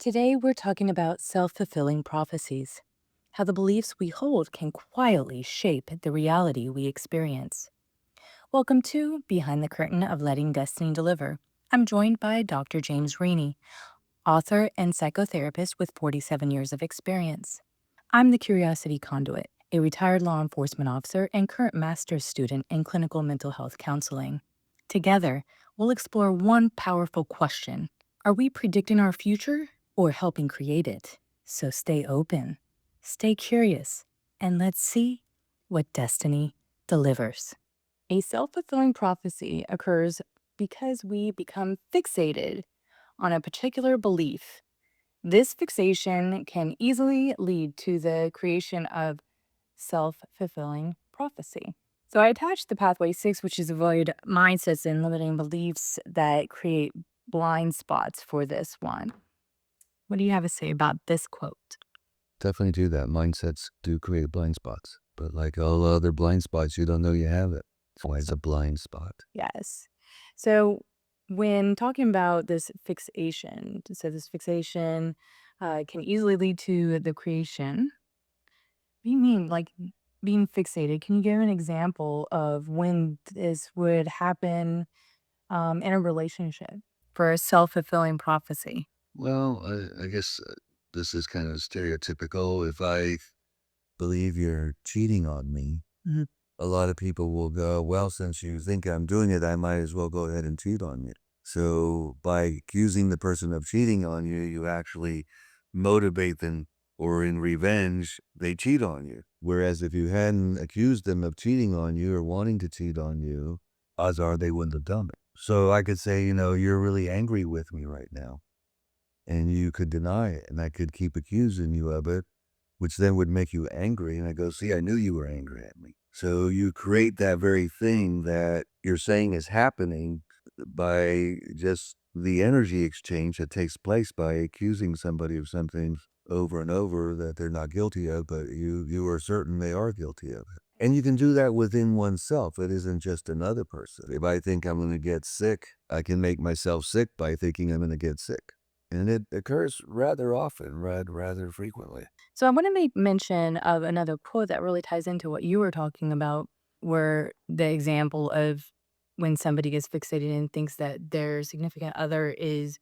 Today, we're talking about self-fulfilling prophecies, how the beliefs we hold can quietly shape the reality we experience. Welcome to Behind the Curtain of Letting Destiny Deliver. I'm joined by Dr. James Rini, author and psychotherapist with 47 years of experience. I'm the Curiosity Conduit, a retired law enforcement officer and current master's student in clinical mental health counseling. Together, we'll explore one powerful question. Are we predicting our future or helping create it? So stay open, stay curious, and let's see what destiny delivers. A self fulfilling prophecy occurs because we become fixated on a particular belief. This fixation can easily lead to the creation of self fulfilling prophecy. So I attached the pathway 6, which is avoid mindsets and limiting beliefs that create blind spots for this one. What do you have to say about this quote? Definitely do that. Mindsets do create blind spots. But like all other blind spots, you don't know you have it. That's why it's a blind spot. Yes. So when talking about this fixation, this fixation can easily lead to the creation. What do you mean, like being fixated? Can you give an example of when this would happen in a relationship for a self-fulfilling prophecy? Well, I guess this is kind of stereotypical. If I believe you're cheating on me, Mhm. a lot of people will go, well, since you think I'm doing it, I might as well go ahead and cheat on you. So by accusing the person of cheating on you, you actually motivate them, or in revenge, they cheat on you. Whereas if you hadn't accused them of cheating on you or wanting to cheat on you, odds are they wouldn't have done it. So I could say, you're really angry with me right now. And you could deny it, and I could keep accusing you of it, which then would make you angry. And I go, see, I knew you were angry at me. So you create that very thing that you're saying is happening by just the energy exchange that takes place by accusing somebody of something over and over that they're not guilty of, but you are certain they are guilty of it. And you can do that within oneself. It isn't just another person. If I think I'm going to get sick, I can make myself sick by thinking I'm going to get sick. And it occurs rather often, rather frequently. So I want to make mention of another quote that really ties into what you were talking about, where the example of when somebody gets fixated and thinks that their significant other is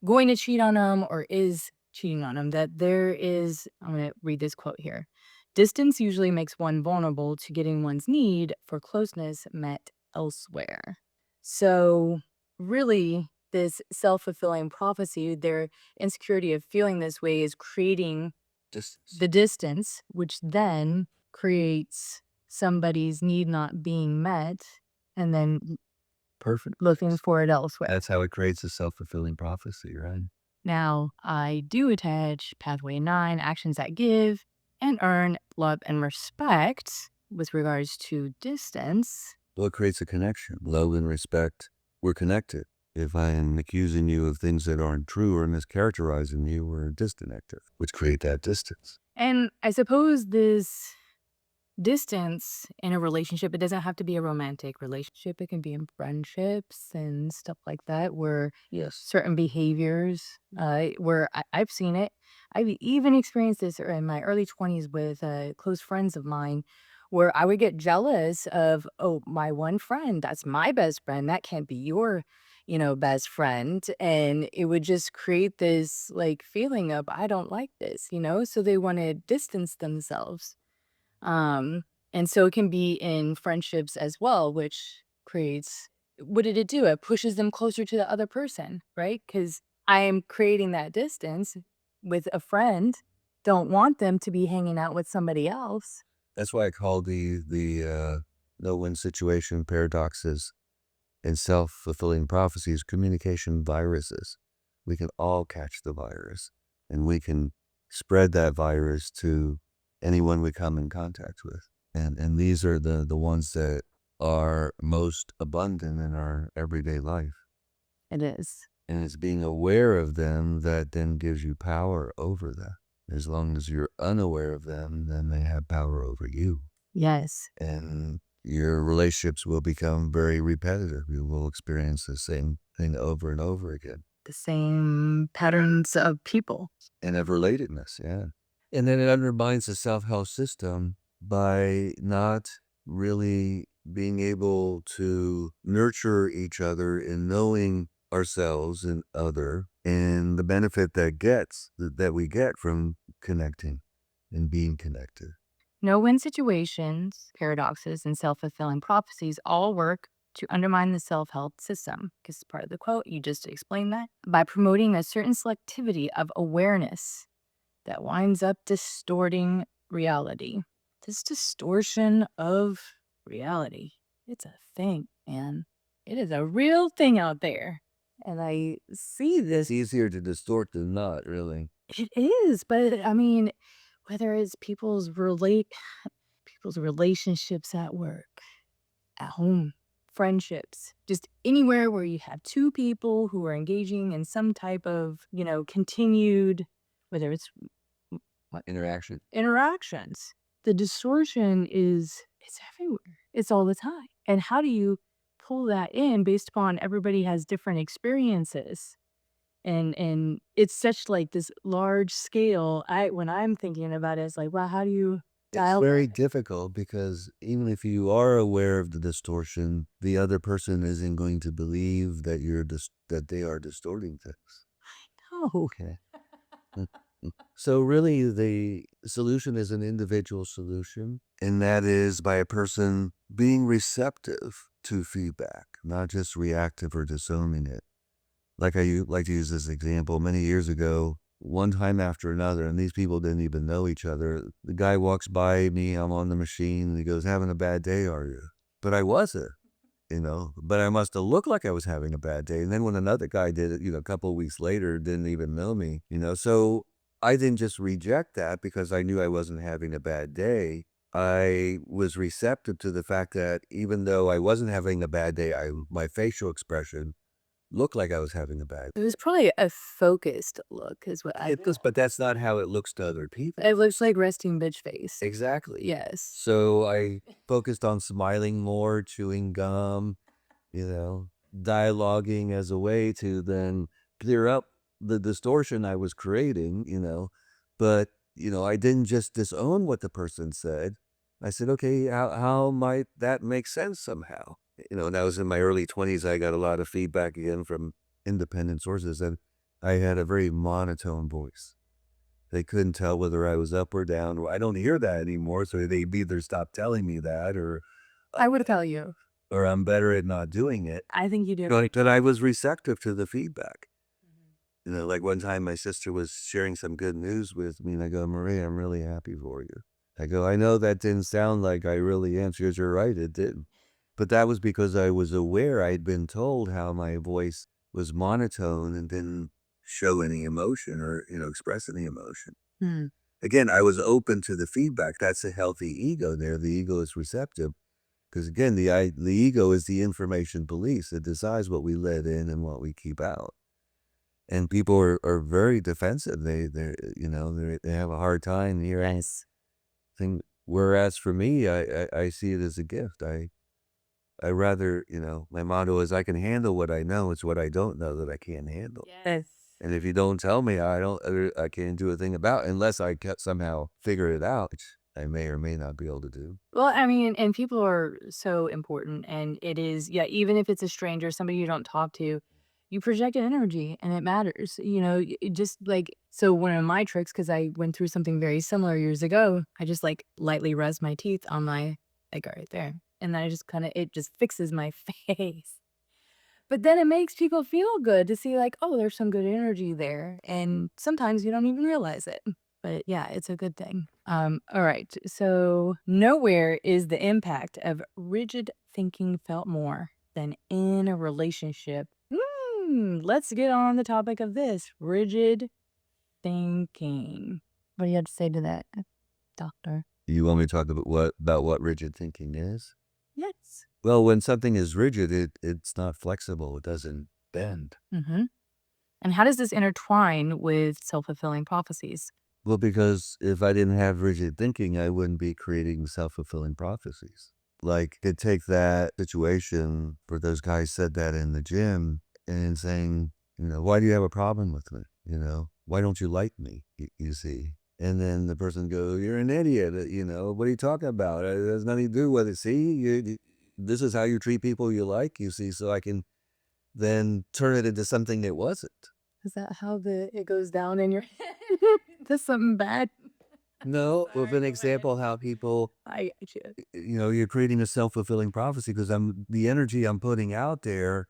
going to cheat on them or is cheating on them, that there is, I'm going to read this quote here. Distance usually makes one vulnerable to getting one's need for closeness met elsewhere. So, really, this self fulfilling prophecy, their insecurity of feeling this way is creating Distance. the distance, which then creates somebody's need not being met and then Perfect. looking for it elsewhere. That's how it creates a self-fulfilling prophecy, right? Now, I do attach pathway 9, actions that give and earn love and respect with regards to distance. Well, it creates a connection. Love and respect. We're connected. If I am accusing you of things that aren't true or mischaracterizing you, we're disconnected, which create that distance. And I suppose this distance in a relationship, it doesn't have to be a romantic relationship. It can be in friendships and stuff like that, where Yes. certain behaviors, where I've seen it. I've even experienced this in my early 20s with close friends of mine, where I would get jealous of, oh, my one friend, that's my best friend. That can't be your, best friend. And it would just create this like feeling of, I don't like this. So they want to distance themselves. Um, and so it can be in friendships as well, which creates, what did it do? It pushes them closer to the other person, right? Because I am creating that distance with a friend, don't want them to be hanging out with somebody else. That's why I call the no-win situation paradoxes and self-fulfilling prophecies communication viruses. We can all catch the virus, and we can spread that virus to anyone we come in contact with. And these are the ones that are most abundant in our everyday life. It is. And it's being aware of them that then gives you power over them. As long as you're unaware of them, then they have power over you. Yes. And your relationships will become very repetitive. You will experience the same thing over and over again. the same patterns of people. And of relatedness, yeah. And then it undermines the self-help system by not really being able to nurture each other in knowing ourselves and other and the benefit that we get from connecting and being connected. No-win situations, paradoxes, and self-fulfilling prophecies all work to undermine the self-help system. Because part of the quote, you just explained that. By promoting a certain selectivity of awareness that winds up distorting reality. This distortion of reality, it's a thing, man. It is a real thing out there. And I see It's this. easier to distort than not, really. It is, but I mean, whether it's people's relationships at work, at home, friendships, just anywhere where you have two people who are engaging in some type of, continued, whether it's Interaction. interactions. The distortion it's everywhere. It's all the time. And how do you pull that in based upon everybody has different experiences? And it's such like this large scale. When I'm thinking about it, it's like, well, how do you It's dial very that? difficult because even if you are aware of the distortion, the other person isn't going to believe that that they are distorting things. No. Okay. Mm, mm. So really the solution is an individual solution, and that is by a person being receptive to feedback, not just reactive or disowning it. Like like to use this example, many years ago, one time after another, and these people didn't even know each other. The guy walks by me, I'm on the machine, and he goes, "Having a bad day, are you?" But I wasn't, but I must have looked like I was having a bad day. And then when another guy did it, a couple of weeks later, didn't even know me, so I didn't just reject that because I knew I wasn't having a bad day. I was receptive to the fact that even though I wasn't having a bad day, my facial expression looked like I was having a bad. It was probably a focused look is what I It does, but that's not how it looks to other people. it looks like resting bitch face. Exactly. Yes. So I focused on smiling more, chewing gum, you know, dialoguing as a way to then clear up the distortion I was creating, but, I didn't just disown what the person said. I said, okay, how might that make sense somehow? And I was in my early 20s. I got a lot of feedback again from independent sources, and I had a very monotone voice. They couldn't tell whether I was up or down. Well, I don't hear that anymore, so they either stopped telling me that I would tell you. or I'm better at not doing it. I think you do. Like that I was receptive to the feedback. Mhm. Like one time my sister was sharing some good news with me and I go, "Maria, I'm really happy for you." I go, "I know that didn't sound like I really am." She goes, "You're right, it didn't." But that was because I was aware I'd been told how my voice was monotone and didn't show any emotion or, express any emotion. Hmm. Again, I was open to the feedback. That's a healthy ego there. The ego is receptive because again, the ego is the information police. It decides what we let in and what we keep out. And people are very defensive. They have a hard time hearing Yes. thing. Whereas for me, I see it as a gift. I rather, my motto is I can handle what I know. It's what I don't know that I can't handle. Yes. And if you don't tell me, I can't do a thing about it unless I can somehow figure it out, which I may or may not be able to do. Well, I mean, and people are so important, and it is, yeah, even if it's a stranger, somebody you don't talk to, you project an energy and it matters. It just like, so one of my tricks, because I went through something very similar years ago, I just like lightly rest my teeth on my, like right there. And then I just kind of, it just fixes my face. But then it makes people feel good to see like, "Oh, there's some good energy there," and sometimes you don't even realize it. But yeah, it's a good thing. Alright, so nowhere is the impact of rigid thinking felt more than in a relationship. Let's get on the topic of this, rigid thinking. What do you have to say to that, doctor? You want me to talk about what rigid thinking is? Yes. Well, when something is rigid, it's not flexible. It doesn't bend. Mhm. And how does this intertwine with self-fulfilling prophecies? Well, because if I didn't have rigid thinking, I wouldn't be creating self-fulfilling prophecies. Like, to take that situation where those guys said that in the gym and saying, Why do you have a problem with me? Why don't you like me? You see? And then the person goes, you're an idiot. What are you talking about? It has nothing to do with it. See, this is how you treat people you like, you see, so I can then turn it into something it wasn't. Is that how it goes down in your head? That's something bad. No, with Sorry, an go ahead. example how people, I get you. you're creating a self-fulfilling prophecy because the energy I'm putting out there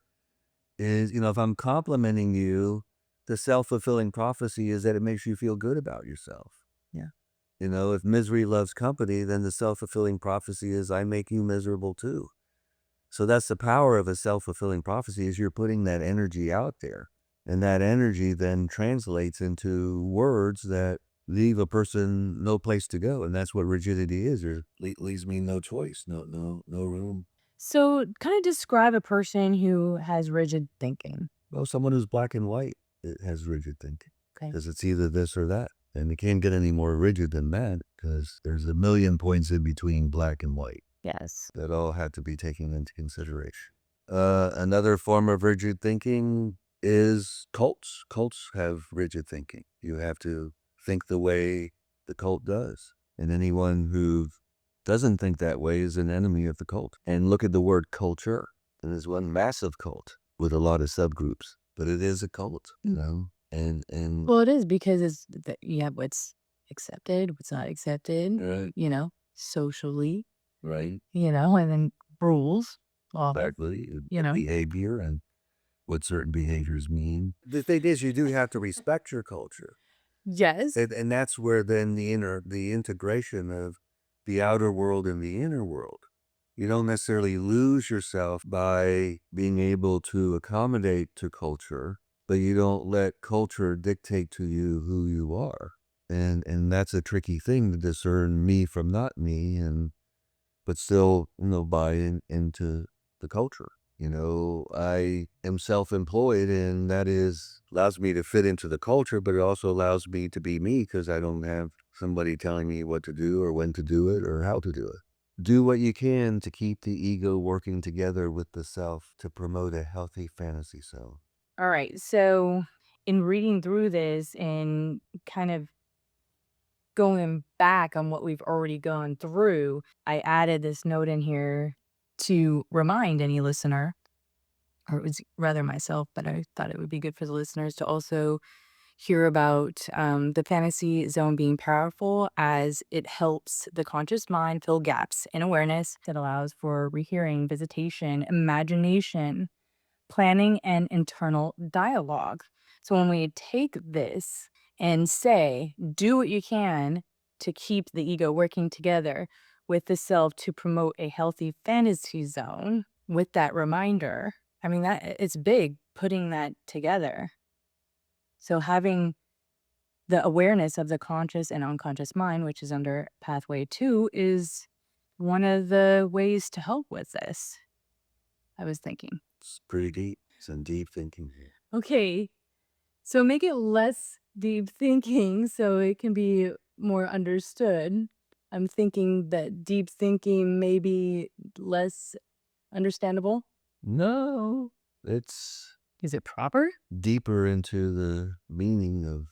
is, if I'm complimenting you, the self-fulfilling prophecy is that it makes you feel good about yourself. Yeah. If misery loves company, then the self-fulfilling prophecy is I make you miserable too. So that's the power of a self-fulfilling prophecy is you're putting that energy out there. And that energy then translates into words that leave a person no place to go. And that's what rigidity is. Or leaves me no choice, no room. So, kind of describe a person who has rigid thinking. Well, someone who's black and white has rigid thinking Okay. because it's either this or that. And it can't get any more rigid than that because there's a million points in between black and white Yes. that all have to be taken into consideration. Another form of rigid thinking is cults. Cults have rigid thinking. You have to think the way the cult does. And anyone who doesn't think that way is an enemy of the cult. And look at the word culture. There's one massive cult with a lot of subgroups, but it is a cult. And Well, it is because you have what's accepted, what's not accepted, right, socially, right, and then rules, laws, exactly, you know. behavior and what certain behaviors mean. The thing is, you do have to respect your culture. Yes. And that's where then the integration of the outer world and the inner world. You don't necessarily lose yourself by being able to accommodate to culture, but you don't let culture dictate to you who you are. And that's a tricky thing to discern me from not me but still, buy into the culture. I am self-employed and that allows me to fit into the culture, but it also allows me to be me because I don't have somebody telling me what to do or when to do it or how to do it. Do what you can to keep the ego working together with the self to promote a healthy fantasy self. All right. So, in reading through this and kind of going back on what we've already gone through, I added this note in here to remind any listener, or it was rather myself, but I thought it would be good for the listeners to also hear about the fantasy zone being powerful as it helps the conscious mind fill gaps in awareness. It allows for rehearing, visitation, imagination, planning, and internal dialogue. So when we take this and say, do what you can to keep the ego working together with the self to promote a healthy fantasy zone with that reminder, I mean, that it's big putting that together. So having the awareness of the conscious and unconscious mind, which is under pathway 2, is one of the ways to help with this, I was thinking. It's pretty deep. Some deep thinking here. Okay, so make it less deep thinking so it can be more understood. I'm thinking that deep thinking may be less understandable. No, it's Is it proper? deeper into the meaning of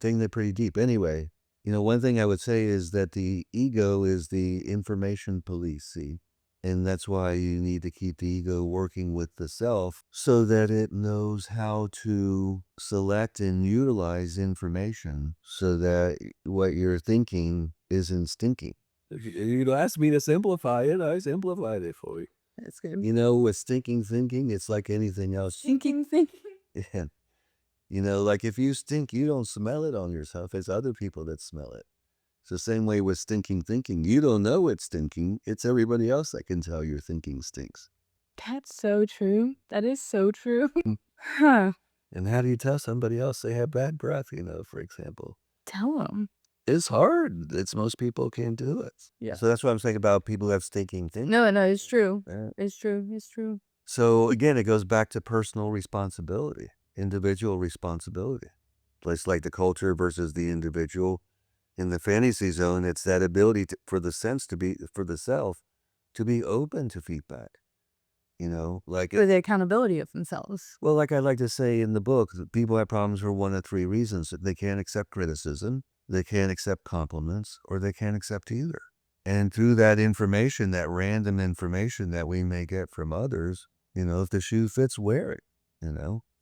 thing they're pretty deep. Anyway, one thing I would say is that the ego is the information police, see? And that's why you need to keep the ego working with the self so that it knows how to select and utilize information so that what you're thinking isn't stinking. If you asked me to simplify it, I simplified it for you. That's good. With stinking thinking, it's like anything else. Thinking, thinking. Yeah. Like if you stink, you don't smell it on yourself. It's other people that smell it. It's the same way with stinking thinking. You don't know it's stinking. It's everybody else that can tell your thinking stinks. That's so true. That is so true. Mm. Huh. And how do you tell somebody else they have bad breath, for example? Tell them. It's hard. Most people can't do it. Yeah. So that's what I'm saying about people who have stinking thinking. No, no, it's true. Yeah. It's true. It's true. So again, it goes back to personal responsibility, individual responsibility. It's like the culture versus the individual. In the fantasy zone, it's that ability for the self to be open to feedback, like For the accountability of themselves. well, like I like to say in the book, that people have problems for one of three reasons. They can't accept criticism, they can't accept compliments, or they can't accept either. And through that information, that random information that we may get from others, if the shoe fits, wear it.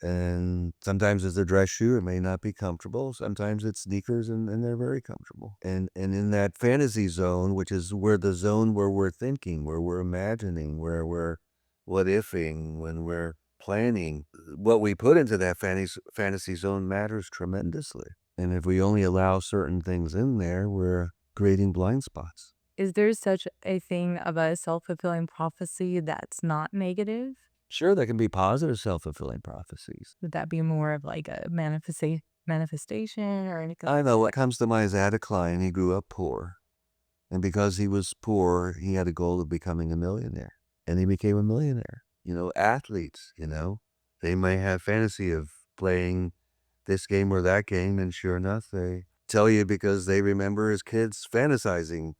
And sometimes it's a dress shoe, it may not be comfortable. Sometimes it's sneakers and they're very comfortable. And in that fantasy zone, which is where the zone where we're thinking, where we're imagining, where we're what ifing, when we're planning, what we put into that fantasy zone matters tremendously. And if we only allow certain things in there, we're creating blind spots. Is there such a thing of a self-fulfilling prophecy that's not negative? Sure, there can be positive self-fulfilling prophecies. Would that be more of like a manifestation or anything I like know that? what comes to mind is I had a client, he grew up poor. And because he was poor, he had a goal of becoming a millionaire. And he became a millionaire. Athletes, they may have fantasy of playing this game or that game, and sure enough, they tell you because they remember as kids fantasizing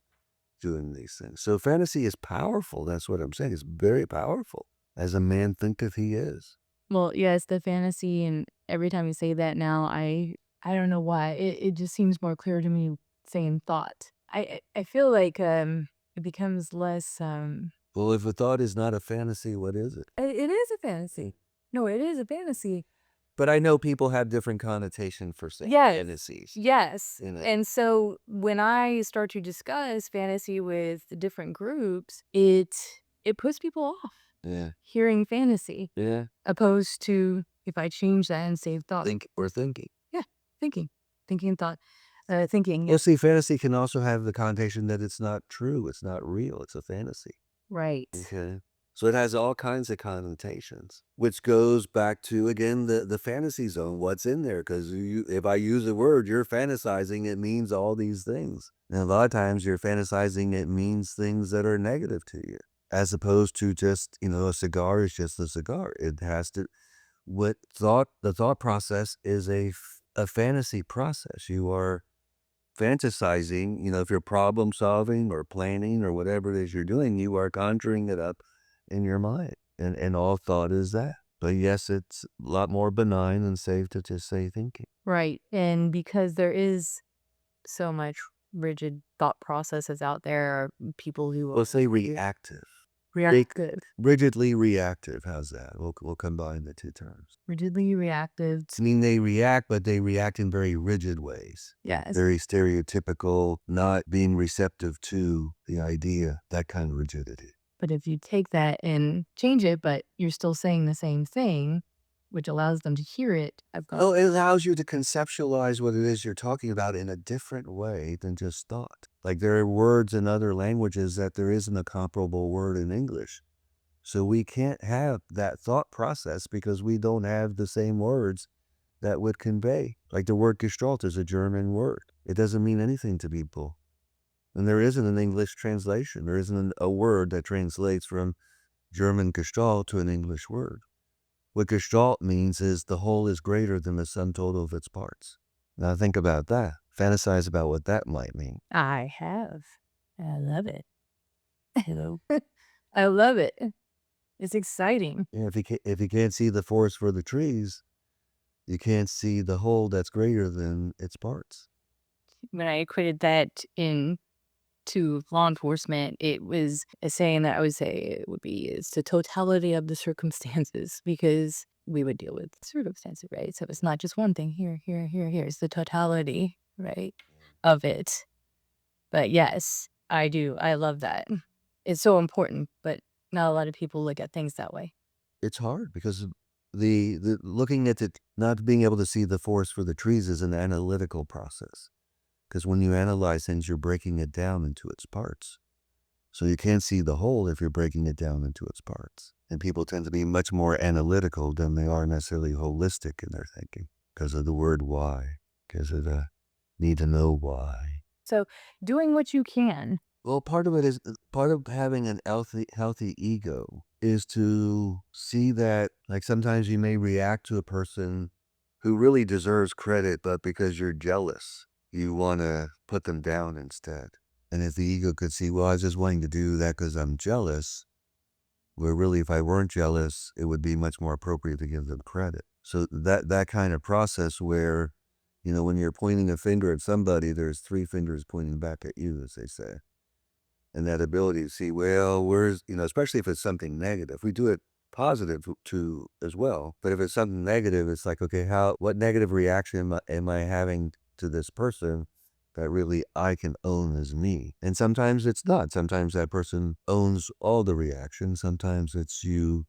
doing these things. So fantasy is powerful. That's what I'm saying. It's very powerful. As a man thinketh he is. Well, yes, the fantasy, and every time you say that now, I don't know why. It just seems more clear to me saying thought. I feel like it becomes less Well, if a thought is not a fantasy, what is it? it is a fantasy. No, it is a fantasy. But I know people have different connotation for saying Yes. fantasies. Yes. In it. And so when I start to discuss fantasy with different groups, it puts people off Yeah. hearing fantasy Yeah. opposed to if I change that and say thought. Think or thinking. Yeah, thinking. Thinking thought. Thinking, Well, see, fantasy can also have the connotation that it's not true, it's not real, it's a fantasy. right. Okay. So it has all kinds of connotations, which goes back to, again, the fantasy zone. What's in there? Because if I use a word, you're fantasizing, it means all these things. And a lot of times you're fantasizing, it means things that are negative to you, as opposed to just, a cigar is just a cigar. It has to, the thought process is a fantasy process. You are fantasizing, if you're problem solving or planning or whatever it is you're doing, you are conjuring it up in your mind. And all thought is that. But yes, it's a lot more benign and safe to just say thinking. Right. And because there is so much rigid thought processes out there, people who We'll will say reactive. reactive, Rigidly reactive. How's that? We'll combine the two terms. rigidly reactive. I mean, they react, but they react in very rigid ways. Yes. Very stereotypical, not being receptive to the idea, that kind of rigidity. But if you take that and change it, but you're still saying the same thing, which allows them to hear it, I've got Well, it allows you to conceptualize what it is you're talking about in a different way than just thought. Like there are words in other languages that there isn't a comparable word in English. So we can't have that thought process because we don't have the same words that would convey. Like the word Gestalt is a German word. It doesn't mean anything to people. And there isn't an English translation. There isn't a word that translates from German Gestalt to an English word. What Gestalt means is the whole is greater than the sum total of its parts. Now think about that. Fantasize about what that might mean. I have. I love it. Hello. I love it. It's exciting. Yeah, if you can't see the forest for the trees, you can't see the whole that's greater than its parts. When I equated that in to law enforcement, it was a saying that I would say it would be it's the totality of the circumstances because we would deal with circumstances, right? So it's not just one thing here, here, here, here. It's the totality, right, of it. But yes, I do. I love that. It's so important, but not a lot of people look at things that way. It's hard because the looking at it, not being able to see the forest for the trees is an analytical process. Because when you analyze things, you're breaking it down into its parts. So you can't see the whole if you're breaking it down into its parts. And people tend to be much more analytical than they are necessarily holistic in their thinking because of the word why, because of the need to know why. So doing what you can. Well, part of it is part of having an healthy ego is to see that, like, sometimes you may react to a person who really deserves credit, but because you're jealous, you want to put them down instead. And if the ego could see, well, I was just wanting to do that because I'm jealous, where really if I weren't jealous, it would be much more appropriate to give them credit. So that kind of process where, when you're pointing a finger at somebody, there's three fingers pointing back at you, as they say. And that ability to see, well, especially if it's something negative. We do it positive too as well. But if it's something negative, it's like, okay, what negative reaction am I having to this person that really I can own as me? And sometimes it's not. Sometimes that person owns all the reactions. Sometimes it's you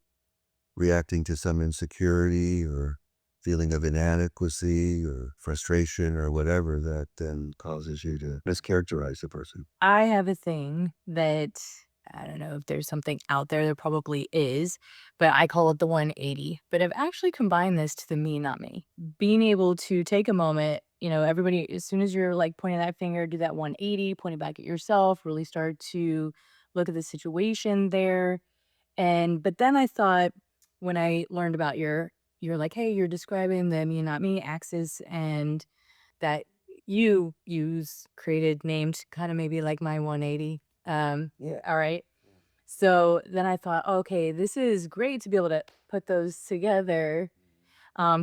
reacting to some insecurity or feeling of inadequacy or frustration or whatever that then causes you to mischaracterize the person. I have a thing that I don't know if there's something out there, there probably is, but I call it the 180. But I've actually combined this to the me, not me. Being able to take a moment, everybody, as soon as you're like pointing that finger, do that 180, point it back at yourself, really start to look at the situation there. But then I thought when I learned about you're like, hey, you're describing the me, not me axis and that you use created, named, kinda maybe like my 180. Yeah. Alright. So then I thought, "Okay, this is great to be able to put those together,"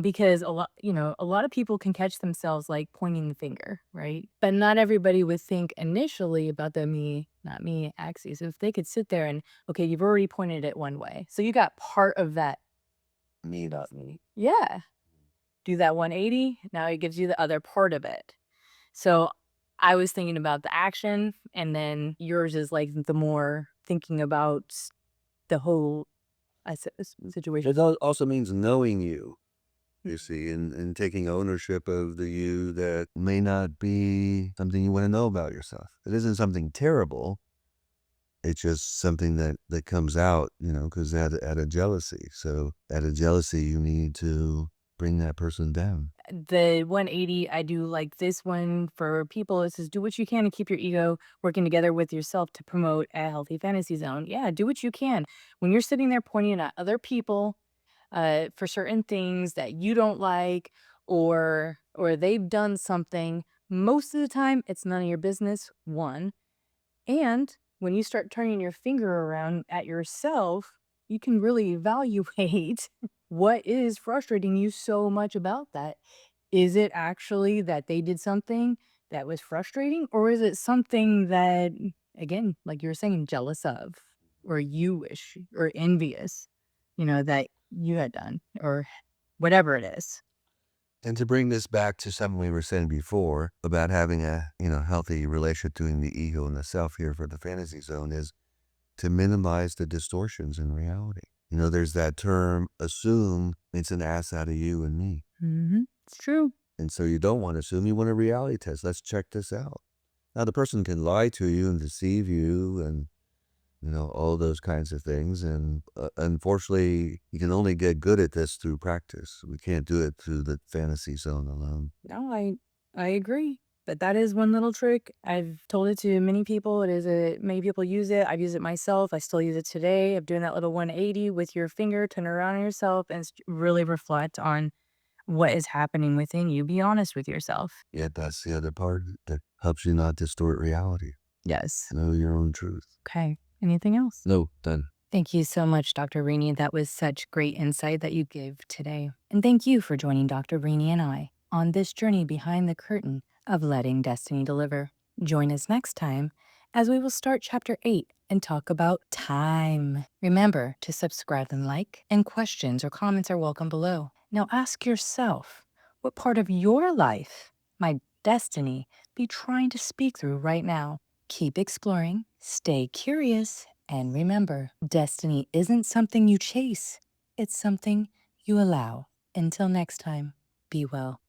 because a lot of people can catch themselves, like, pointing the finger, right? But not everybody would think initially about the me, not me axis. If they could sit there and, okay, you've already pointed it one way. So you got part of that Me, not me. yeah. Do that 180, now it gives you the other part of it. So, I was thinking about the action, and then yours is, like, the more thinking about the whole I s s situation. It also means knowing you see, and taking ownership of the you that may not be something you want to know about yourself. It isn't something terrible. It's just something that comes out, because out of jealousy. So out of jealousy, you need to bring that person down. The 180, I do like this one for people. It says, "Do what you can to keep your ego working together with yourself to promote a healthy fantasy zone." Yeah, do what you can. When you're sitting there pointing at other people, for certain things that you don't like or they've done something, most of the time, it's none of your business, 1. And when you start turning your finger around at yourself, you can really evaluate what is frustrating you so much about that. Is it actually that they did something that was frustrating? Or is it something that, again, like you were saying, jealous of, or you wish, or envious, that you had done, or whatever it is? And to bring this back to something we were saying before about having a healthy relationship between the ego and the self here for the fantasy zone is to minimize the distortions in reality. There's that term, assume it's an ass out of you and me. It's true. And so you don't want to assume, you want a reality test. Let's check this out. Now, the person can lie to you and deceive you and, all those kinds of things. And unfortunately, you can only get good at this through practice. We can't do it through the fantasy zone alone. No, I agree. But that is one little trick. I've told it to many people. Many people use it. I've used it myself. I still use it today of doing that little 180 with your finger, turn around on yourself and really reflect on what is happening within you. Be honest with yourself. Yet that's the other part that helps you not distort reality. Yes. Know your own truth. Okay. Anything else? No, done. Thank you so much, Dr. Rini. That was such great insight that you gave today. And thank you for joining Dr. Rini and I on this journey behind the curtain of letting destiny deliver. Join us next time as we will start chapter 8 and talk about time. Remember to subscribe and like, and questions or comments are welcome below. Now ask yourself, what part of your life might destiny be trying to speak through right now? Keep exploring, stay curious, and remember, destiny isn't something you chase, it's something you allow. Until next time, be well.